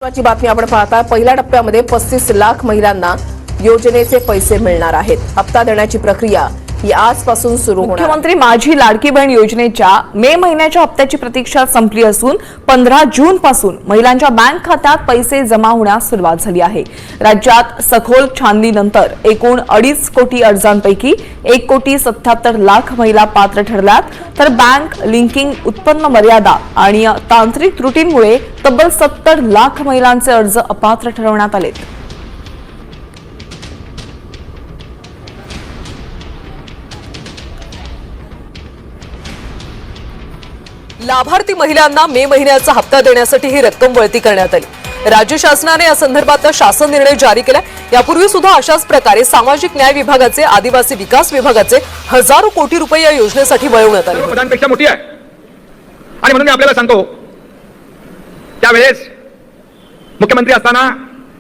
महत्त्वाची बातमी आपण पाहता। पहिल्या टप्प्यामध्ये 35 लाख महिलांना योजनेचे पैसे मिळणार आहेत। हप्ता देण्याची प्रक्रिया ही आजपासून सुरू होणार आहे। मुख्यमंत्री माझी लाडकी बहीण योजनेच्या मे महिन्याच्या हप्त्याची प्रतीक्षा संपली असून 15 जून पासून महिलांच्या बँक खात्यात पैसे जमा होण्यास सुरुवात झाली आहे। राज्यात सखोल छाननीनंतर एकूण 2.5 कोटी अर्जांपैकी 1,77,00,000 महिला पात्र ठरल्यात, तर बँक लिंकिंग, उत्पन्न मर्यादा आणि तांत्रिक त्रुटींमुळे तब्बल 70 लाख महिलांचे अर्ज अपात्र ठरवण्यात आले। लाभार्थी महिलांना मे महिन्याचा हप्ता देण्यासाठी ही रक्कम वळती करण्यात आली। राज्य शासनाने या संदर्भातला शासन निर्णय जारी केला। यापूर्वी सुद्धा अशाच प्रकारे सामाजिक न्याय विभागाचे, आदिवासी विकास विभागाचे हजारो कोटी रुपये या योजनेसाठी वळवण्यात आले। प्रधानपेक्षा मोठी आहे आणि म्हणून मी आपल्याला सांगतो, त्यावेळेस मुख्यमंत्री असताना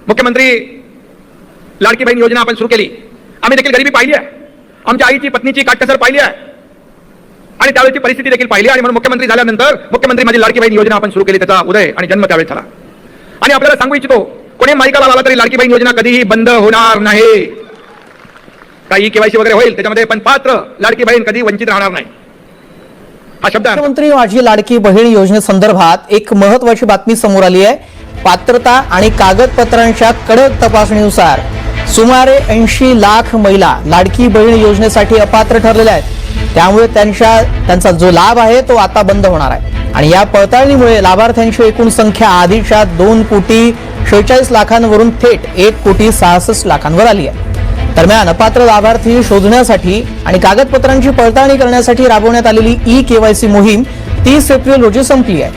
मुख्यमंत्री लाडकी बहीण योजना आपण सुरू केली। आम्ही देखील गरिबी पाहिली आहे, आमच्या आईची पत्नीची काटकसर पाहिली आहे आणि त्यावेळची परिस्थिती देखील पाहिली आणि म्हणून मुख्यमंत्री झाल्यानंतर मुख्यमंत्री माझी लाडकी बहीण योजना आपण सुरू केली। त्याचा उदय आणि जन्म त्यावेळेस झाला आणि आपल्याला सांगू इच्छितो, कोणी माहिती लावला तरी लाडकी बहीण योजना कधीही बंद होणार नाही। काही केवायसी वगैरे होईल त्याच्यामध्ये, पण पात्र लाडकी बहीण कधी वंचित राहणार नाही हा शब्द। मुख्यमंत्री माझी लाडकी बहीण योजनेसंदर्भात एक महत्त्वाची बातमी समोर आली आहे। पात्रता आणि कागदपत्रांच्या कडक तपासणीनुसार सुमारे 80 लाख महिला लाडकी बहीण योजनेसाठी अपात्र ठरलेल्या आहेत। त्यामुळे त्यांचा जो लाभ आहे तो आता बंद होणार आहे आणि या पडताळणीमुळे लाभार्थ्यांची एकूण संख्या आधीच्या 2,46,00,000 थेट 1,66,00,000 आली आहे। दरम्यान अपात्र लाभार्थी शोधण्यासाठी आणि कागदपत्रांची पडताळणी करण्यासाठी राबवण्यात आलेली ई-केवायसी मोहीम 30 एप्रिल रोजी संपली आहे।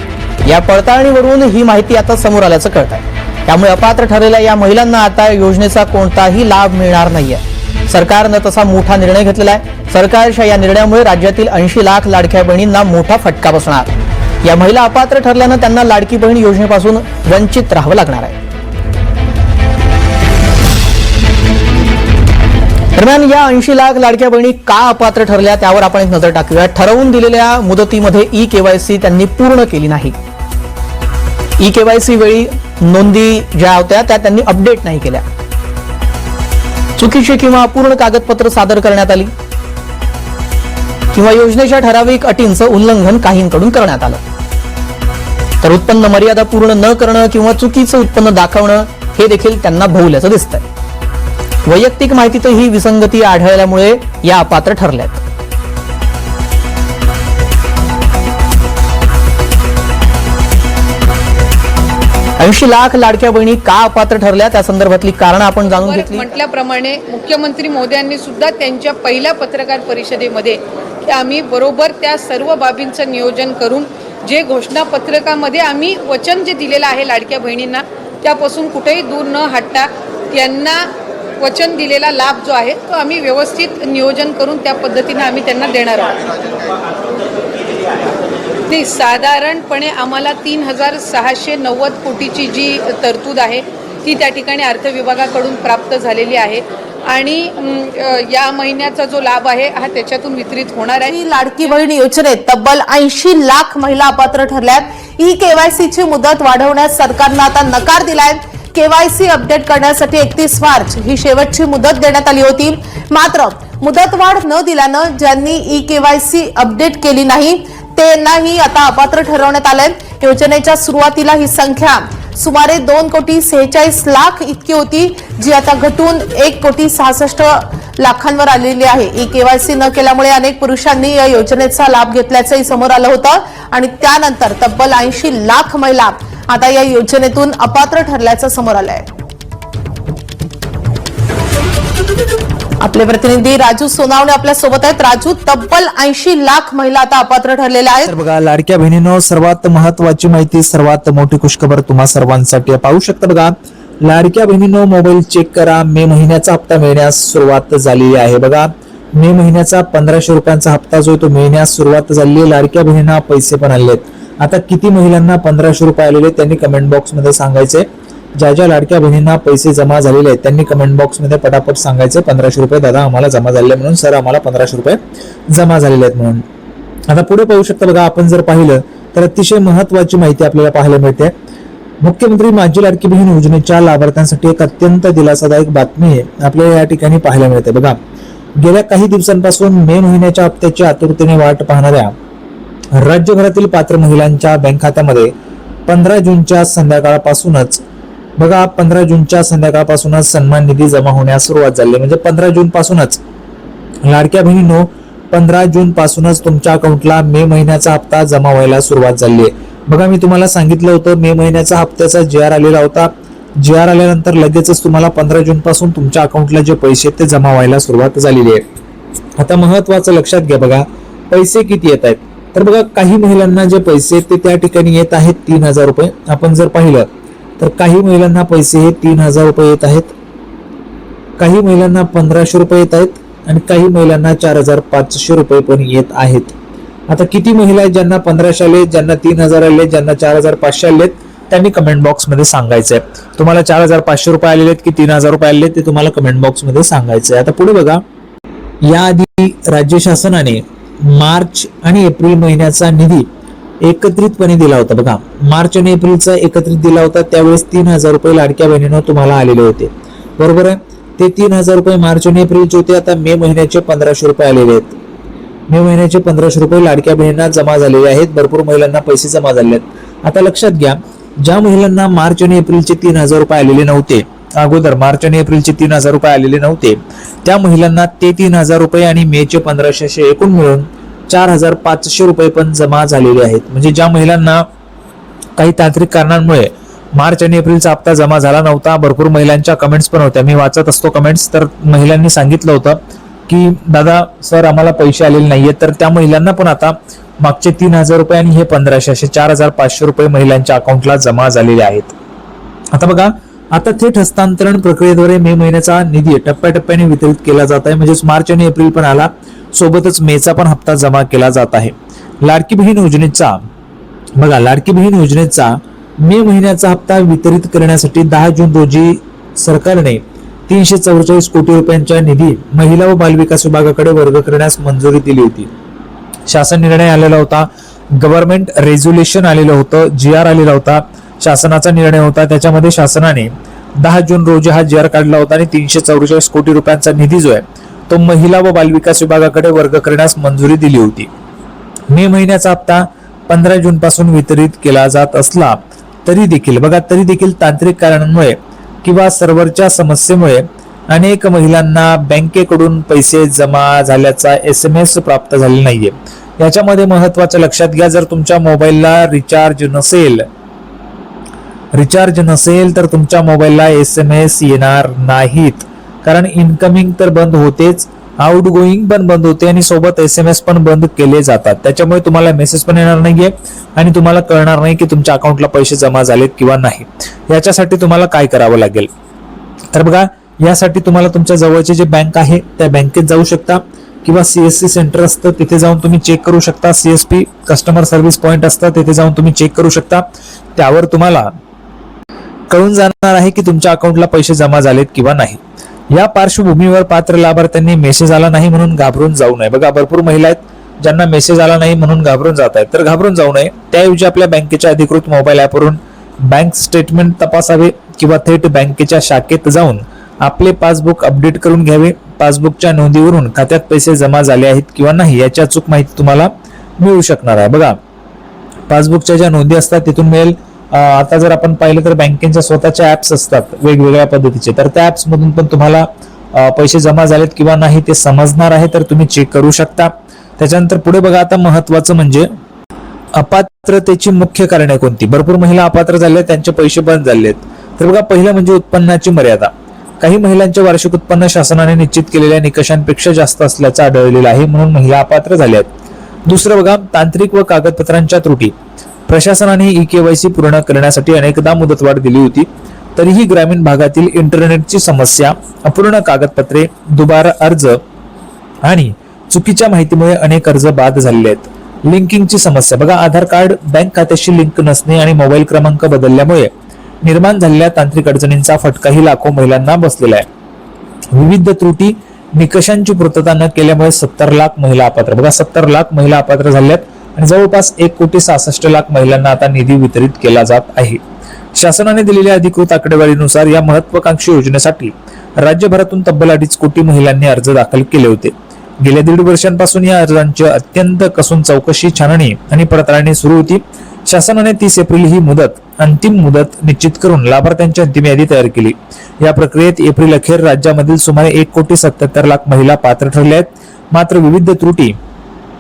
या पडताळणीवरून ही माहिती आता समोर आल्याचं कळत आहे। त्यामुळे अपात्र ठरलेल्या या महिलांना आता योजनेचा कोणताही लाभ मिळणार नाहीये। सरकारनं तसा मोठा निर्णय घेतलेला आहे। सरकारच्या या निर्णयामुळे राज्यातील 80 लाख लाडक्या बहिणींना मोठा फटका बसणार। या महिला अपात्र ठरल्यानं त्यांना लाडकी बहीण योजनेपासून वंचित राहावं लागणार आहे। दरम्यान या 80 लाख लाडक्या बहिणी का अपात्र ठरल्या त्यावर आपण एक नजर टाकूया। ठरवून दिलेल्या मुदतीमध्ये ई-केवायसी त्यांनी पूर्ण केली नाही। ई-केवायसी वेळी नोंदी ज्या होत्या त्या त्यांनी अपडेट नाही केल्या। चुकीची किंवा अपूर्ण कागदपत्र सादर करण्यात आली किंवा योजनेच्या ठराविक अटींचं उल्लंघन काहींकडून करण्यात आलं, तर उत्पन्न मर्यादा पूर्ण न करणं किंवा चुकीचं उत्पन्न दाखवणं हे देखील त्यांना भोवल्याचं दिसतंय। वैयक्तिक माहितीतही विसंगती आढळल्यामुळे या अपात्र ठरल्यात। ऐंशी लाख लाडक्या बहिणी का अपात्र ठरल्या त्या संदर्भातली कारण आपण जाणून घेतली। म्हटल्याप्रमाणे मुख्यमंत्री मोदयांनी सुद्धा त्यांच्या पहिल्या पत्रकार परिषदेमध्ये आम्ही बरोबर त्या सर्व बाबींचं नियोजन करून जे घोषणापत्रकामध्ये आम्ही वचन जे दिलेलं आहे लाडक्या बहिणींना त्यापासून कुठेही दूर न हटता त्यांना वचन दिलेला लाभ जो आहे तो आम्ही व्यवस्थित नियोजन करून त्या पद्धतीने आम्ही त्यांना देणार आहोत। नाही, साधारणपणे आम्हाला 3,690 कोटीची जी तरतूद आहे ती त्या ठिकाणी अर्थ विभागाकडून प्राप्त झालेली आहे आणि या महिन्याचा जो लाभ आहे हा त्याच्यातून वितरित होणार आहे। लाडकी बहीण योजनेत तब्बल 80 लाख महिला अपात्र ठरल्यात। ई-केवायसीची मुदत वाढवण्यास सरकारनं आता नकार दिलाय। केवायसी अपडेट करण्यासाठी 31 मार्च ही शेवटची मुदत देण्यात आली होती, मात्र मुदतवाढ न दिल्यानं ज्यांनी ई-केवायसी अपडेट केली नाही त्यांनाही आता अपात्र ठरवण्यात आलंय। योजनेच्या सुरुवातीला ही संख्या सुमारे 2,46,00,000 इतकी होती, जी आता घटून 1,66,00,000 आलेली आहे। ई-केवायसी न केल्यामुळे अनेक पुरुषांनी या योजनेचा लाभ घेतल्याचंही समोर आलं होतं आणि त्यानंतर तब्बल 80 लाख महिला आता या योजनेतून अपात्र ठरल्याचं समोर आलंय। आपले प्रतिनिधी राजू सोनावणे आपल्या सोबत आहेत। राजू, तब्बल 80 लाख महिला आता अपात्र ठरलेल्या आहेत। तर बघा लाडक्या बहिणींनो, सर्वात महत्वाची माहिती, सर्वात मोठी खुशखबर तुम्हा सर्वांसाठी पाहू शकता। बघा लाडक्या बहिणींनो, मोबाईल चेक करा, मे महिन्याचा हप्ता मिळण्यास सुरुवात झालेली आहे। बघा मे महिन्याचा 1,500 रुपयांचा हप्ता जो तो मिळण्यास सुरुवात झाली आहे। लाडक्या बहिणींना पैसे पण आलेत। आता किती महिलांना 1,500 रुपये आलेले त्यांनी कमेंट बॉक्स मध्ये सांगायचे। ज्या ज्या लाडक्या बहिणींना पैसे जमा झालेले आहेत त्यांनी कमेंट बॉक्स मध्ये पटापट सांगायचे 1,500 रुपये दादा आम्हाला जमा झाले म्हणून, सर आम्हाला 1,500 रुपये जमा झालेले आहेत म्हणून। आता पुढे पाहू शकता बघा, आपण जर पाहिलं तर अतिशय महत्त्वाची माहिती आपल्याला पाहायला मिळते। मुख्यमंत्री माझी लाडकी बहीण योजनेच्या लाभार्थ्यांसाठी एक अत्यंत दिलासादायक बातमी आपल्याला या ठिकाणी पाहायला मिळते. बघा, गेल्या काही दिवसांपासून मे महिन्याच्या हप्त्याची आतुरतेने वाट पाहणाऱ्या राज्यभरातील पात्र महिलांच्या बँक खात्यामध्ये 15 जूनच्या संध्याकाळपासूनच बघा 15 जूनच्या संध्याकाळपासूनच सन्मान निधी जमा होण्यास सुरुवात झाली. म्हणजे 15 जून पासूनच लाडक्या बहिणींनो 15 जून पासूनच तुमच्या अकाउंटला मे महिन्याचा हप्ता जमा व्हायला सुरुवात झाली आहे. बघा, मी तुम्हाला सांगितलं होतं मे महिन्याचा हप्त्याचा GR आलेला होता. GR आल्यानंतर लगेचच तुम्हाला 15 जून पासून तुमच्या अकाउंटला जे पैसे ते जमा व्हायला सुरुवात झालेली आहे. आता महत्वाचं लक्षात घ्या, बघा पैसे किती येत आहेत. तर बघा, काही महिलांना जे पैसे ते त्या ठिकाणी येत आहेत 3000 रुपये. आपण जर पाहिलं तर काही महिलांना पैसे हे 3000 रुपये येत आहेत, काही महिलांना 1500 रुपये येत आहेत आणि काही महिलांना 4500 रुपये पण येत आहेत. आता किती महिला आहेत ज्यांना 1500 आले, ज्यांना 3000 आले, ज्यांना 4500 आले, त्यांनी कमेंट बॉक्स मध्ये सांगायचंय. तुम्हाला 4500 रुपये आलेले आहेत की 3000 रुपये आलेले ते तुम्हाला कमेंट बॉक्स मध्ये सांगायचंय. आता पुढे बघा, याआधी राज्य शासनाने मार्च आणि एप्रिल महिन्याचा निधी एकत्रितपणे दिला होता. बघा, मार्च आणि एप्रिलचा एकत्रित दिला होता. त्यावेळेस 3000 रुपये लाडक्या बहिणींनो तुम्हाला आलेले होते, बरोबर आहे. ते 3000 रुपये मार्च आणि एप्रिलचे होते. आता मे महिन्याचे 1500 रुपये आलेले आहेत. मे महिन्याचे 1500 रुपये लाडक्या बहिणींना जमा झालेले आहेत. भरपूर महिलांना पैसे जमा झाले आहेत. आता लक्षात घ्या, ज्या महिलांना मार्च आणि एप्रिलचे 3000 रुपये आलेले नव्हते, अगोदर मार्च आणि एप्रिलचे 3000 रुपये आलेले नव्हते, त्या महिलांना ते 3000 रुपये आणि मेचे 1500 एकूण मिळून 4500 रुपये पण जमा झालेले आहेत. म्हणजे ज्या महिलांना काही तांत्रिक कारणांमुळे मार्च आणि एप्रिलचा हप्ता जमा झाला नव्हता, भरपूर महिलांच्या कमेंट्स पण होत्या, मी वाचत असतो कमेंट्स, तर महिलांनी सांगितलं होतं की दादा सर आम्हाला पैसे आलेले नाहीयेत. तर त्या महिलांना पण आता मागचे 3000 रुपये आणि हे 1500 असे 4500 रुपये महिलांच्या अकाउंटला जमा झालेले आहेत. आता बघा, आता थेट हस्तांतरण प्रक्रियेद्वारे मे महिन्याचा निधी टप्प्याटप्प्याने वितरित केला जात आहे. म्हणजेच मार्च आणि एप्रिल पण आला, सोबतच मेचा पण हप्ता जमा केला जात आहे. लाडकी बहीण योजनेचा बघा, लाडकी बहीण योजनेचा मे महिन्याचा हप्ता वितरित करण्यासाठी 10 जून रोजी सरकारने 344 कोटी रुपयांचा निधी महिला व बालविकास विभागाकडे वर्ग करण्यास मंजुरी दिली होती. शासन निर्णय आलेला होता, गव्हर्नमेंट रेझोल्युशन आलेलं होतं, GR आलेला होता, शासनाचा निर्णय होता. त्याच्यामध्ये शासनाने 10 जून रोजी हा GR काढला होता आणि 344 कोटी रुपयांचा निधी जो आहे तो महिला व बालविकास विभागाकडे वर्ग करण्यास मंजुरी दिली होती. मे महिन्याचा हप्ता 15 जून पासून वितरित केला जात असला तरी देखील बघा, तरी देखील तांत्रिक कारणांमुळे किंवा सर्व्हरच्या समस्येमुळे अनेक महिलांना बँकेकडून पैसे जमा झाल्याचा SMS प्राप्त झालेला नाहीये. याच्यामध्ये महत्वाचं लक्षात घ्या, जर तुमच्या मोबाईलला रिचार्ज नसेल तर तुमच्या मोबाईलला SMS येणार नाहीत. कारण इनकमिंग तर बंद होतेच, आउट गोईंग पण बंद होते आणि सोबत SMS पण बंद केले जातात. त्याच्यामुळे तुम्हाला मेसेज पण येणार नाहीये आणि तुम्हाला कळणार नाही की तुमच्या अकाउंटला पैसे जमा झालेत किंवा नाही. याच्यासाठी तुम्हाला काय करावं लागेल, तर बघा, यासाठी तुम्हाला तुमच्या जवळचे जे बँक आहे त्या बँकेत जाऊ शकता किंवा CSC सेंटर असतं तिथे जाऊन तुम्ही चेक करू शकता. CSP कस्टमर सर्व्हिस पॉइंट असतं तिथे जाऊन तुम्ही चेक करू शकता. त्यावर तुम्हाला कळून जाणार आहे की तुमच्या अकाउंटला पैसे जमा झालेत किंवा नाही. या पार्श्वभूमीवर पात्र लाभार्थ्यांनी मेसेज आला नाही म्हणून घाबरून जाऊ नये. बघा, भरपूर महिला आहेत ज्यांना मेसेज आला नाही म्हणून घाबरून जात आहेत, तर घाबरून जाऊ नये. त्याऐवजी आपल्या बँकेच्या अधिकृत मोबाईल ॲपवरून बँक स्टेटमेंट तपासावे किंवा थेट बँकेच्या शाखेत जाऊन आपले पासबुक अपडेट करून घ्यावे. पासबुकच्या नोंदीवरून खात्यात पैसे जमा झाले आहेत किंवा नाही याची अचूक माहिती तुम्हाला मिळू शकणार आहे. बघा, पासबुकच्या ज्या नोंदी असतात तिथून मिळेल. आता जर आपण पाहिलं तर बँकेच्या स्वतःच्या ऍप्स असतात वेगवेगळ्या पद्धतीचे, तर त्या ऍप्स मधून पण तुम्हाला पैसे जमा झालेत किंवा नाही ते समजणार आहे, तर तुम्ही चेक करू शकता. त्याच्यानंतर पुढे बघा, आता महत्वाचं म्हणजे अपात्रतेची मुख्य कारणे कोणती. भरपूर महिला अपात्र झाल्या, त्यांचे पैसे बंद झालेत. तर बघा, पहिलं म्हणजे उत्पन्नाची मर्यादा. काही महिलांचे वार्षिक उत्पन्न शासनाने निश्चित केलेल्या निकषांपेक्षा जास्त असल्याचं आढळलेलं आहे, म्हणून महिला अपात्र झाल्या आहेत. दुसरं बघा, तांत्रिक व कागदपत्रांच्या त्रुटी. प्रशासनाने EKYC पूर्ण करण्यासाठी अनेकदा मुदतवाढ दिली होती, तरीही ग्रामीण भागातील इंटरनेटची समस्या, अपूर्ण कागदपत्रे, दुबार अर्ज आणि चुकीच्या माहितीमुळे अनेक अर्ज बाद झालेले आहेत. लिंकिंगची समस्या. बघा, आधार कार्ड बँक खात्याशी लिंक नसणे आणि मोबाईल क्रमांक बदलल्यामुळे निर्माण झालेल्या तांत्रिक अडचणींचा फटकाही लाखो महिलांना बसलेला आहे. विविध त्रुटी, निकषांची पूर्तता न केल्यामुळे 70 लाख महिला अपात्र. बघा, 70 लाख महिला अपात्र झाल्यात आणि जवळपास 1,66,00,000 महिलांना आता निधी वितरित केला जात आहे. शासनाने दिलेल्या अधिकृत आकडेवारीनुसार या महत्वाकांक्षी योजनेसाठी राज्यभरातून तब्बल 2.5 कोटी महिलांनी अर्ज दाखल केले होते. गेल्या 1.5 वर्षांपासून या अर्जांची अत्यंत कसून चौकशी, छाननी आणि पडताळणी सुरू होती. शासनाने 30 एप्रिल ही अंतिम मुदत निश्चित करून लाभार्थ्यांची अंतिम यादी तयार केली. या प्रक्रियेत एप्रिल अखेर राज्यामधील सुमारे 1,77,00,000 महिला पात्र ठरल्या आहेत. मात्र विविध त्रुटी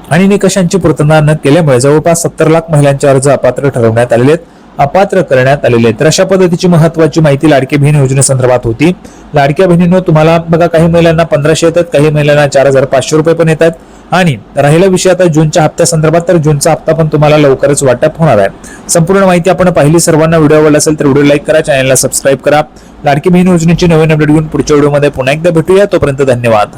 आणि निकषांची पूर्तता न केल्यामुळे जवळपास 70,00,000 महिलांचे अर्ज अपात्र ठरवण्यात आलेले आहेत, अपात्र करण्यात आलेले आहेत. तर अशा पद्धतीची महत्वाची माहिती लाडकी बहीण योजनेसंदर्भात होती. लाडक्या बहिणींनो, तुम्हाला बघा, काही महिलांना 1500 येतात, काही महिलांना 4,500 रुपये पण येतात. आणि राहिला विषय आता जूनच्या हप्त्यासंदर्भात, तर जूनचा हप्ता पण तुम्हाला लवकरच वाटप होणार आहे. संपूर्ण माहिती आपण पाहिली. सर्वांना व्हिडिओ आवडला असेल तर व्हिडिओ लाईक करा, चॅनलला सबस्क्राईब करा. लाडकी बहीण योजनेची नवीन अपडेट घेऊन पुढच्या व्हिडिओमध्ये पुन्हा एकदा भेटूया. तोपर्यंत धन्यवाद.